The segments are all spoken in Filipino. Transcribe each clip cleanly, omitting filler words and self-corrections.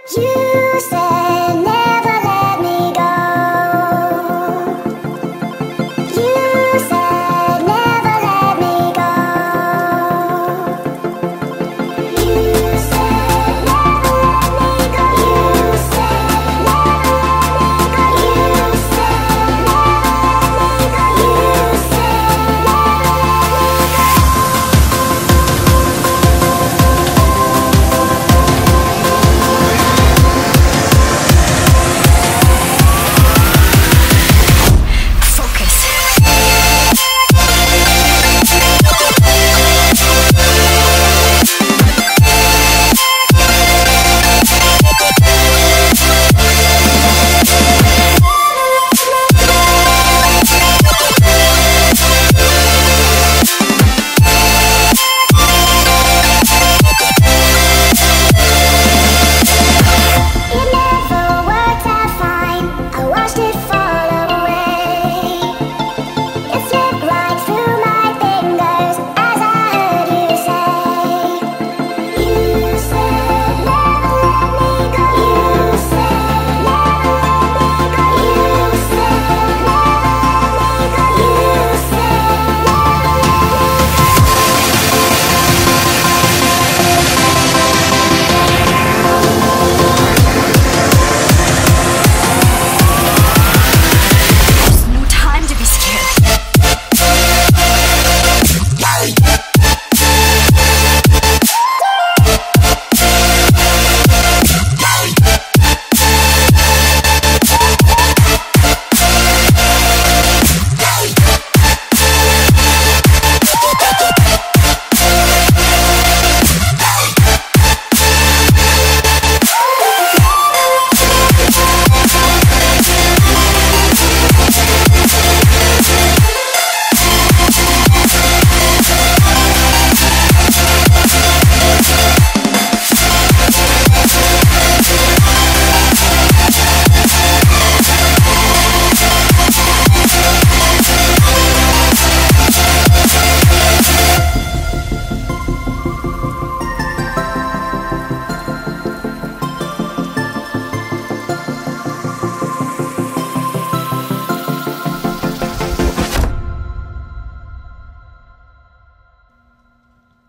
You said never let me go. You said never let me go. You said never let me go. You said never let me go. You said never let me go. You said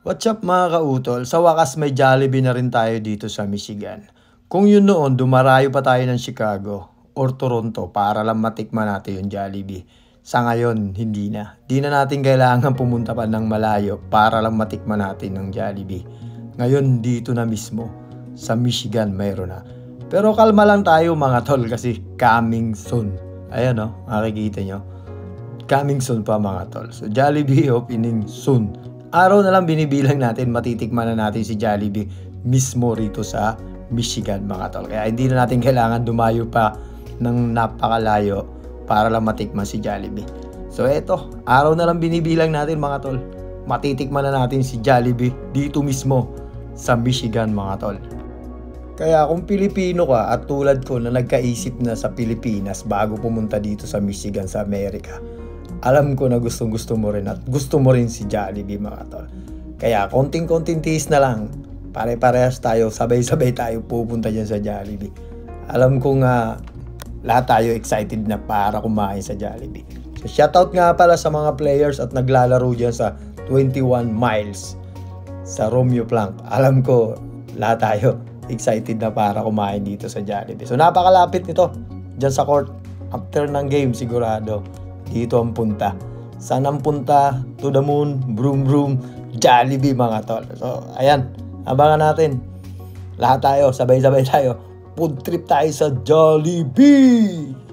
What's up mga kautol? Sa wakas may Jollibee na rin tayo dito sa Michigan. Kung yun noon, dumarayo pa tayo ng Chicago or Toronto para lang matikman natin yung Jollibee. Sa ngayon, hindi na. Di na natin kailangan pumunta pa ng malayo para lang matikman natin ng Jollibee. Ngayon, dito na mismo. Sa Michigan, mayroon na. Pero kalma lang tayo mga tol kasi coming soon. Ayan o, makikita nyo. Coming soon pa mga tol. So Jollibee opening soon. Araw na lang binibilang natin, matitikman na natin si Jollibee mismo rito sa Michigan mga tol. Kaya hindi na natin kailangan dumayo pa ng napakalayo para lang matikman si Jollibee. So eto, araw na lang binibilang natin mga tol. Matitikman na natin si Jollibee dito mismo sa Michigan mga tol. Kaya kung Pilipino ka at tulad ko na nagkaisip na sa Pilipinas bago pumunta dito sa Michigan sa Amerika, alam ko na gustong-gusto mo rin at gusto mo rin si Jollibee mga tol. Kaya konting-konting tiis na lang. Pare-parehas tayo, sabay-sabay tayo pupunta dyan sa Jollibee. Alam ko nga lahat tayo excited na para kumain sa Jollibee. So shoutout nga pala sa mga players at naglalaro dyan sa 21 miles sa Romeo Plank. Alam ko lahat tayo excited na para kumain dito sa Jollibee. So napakalapit nito dyan sa court. After ng game sigurado dito ang punta. Saan ang punta? To the moon, broom broom, Jollibee mga tol. So, ayan. Abangan natin. Lahat tayo, sabay-sabay tayo. Food trip tayo sa Jollibee!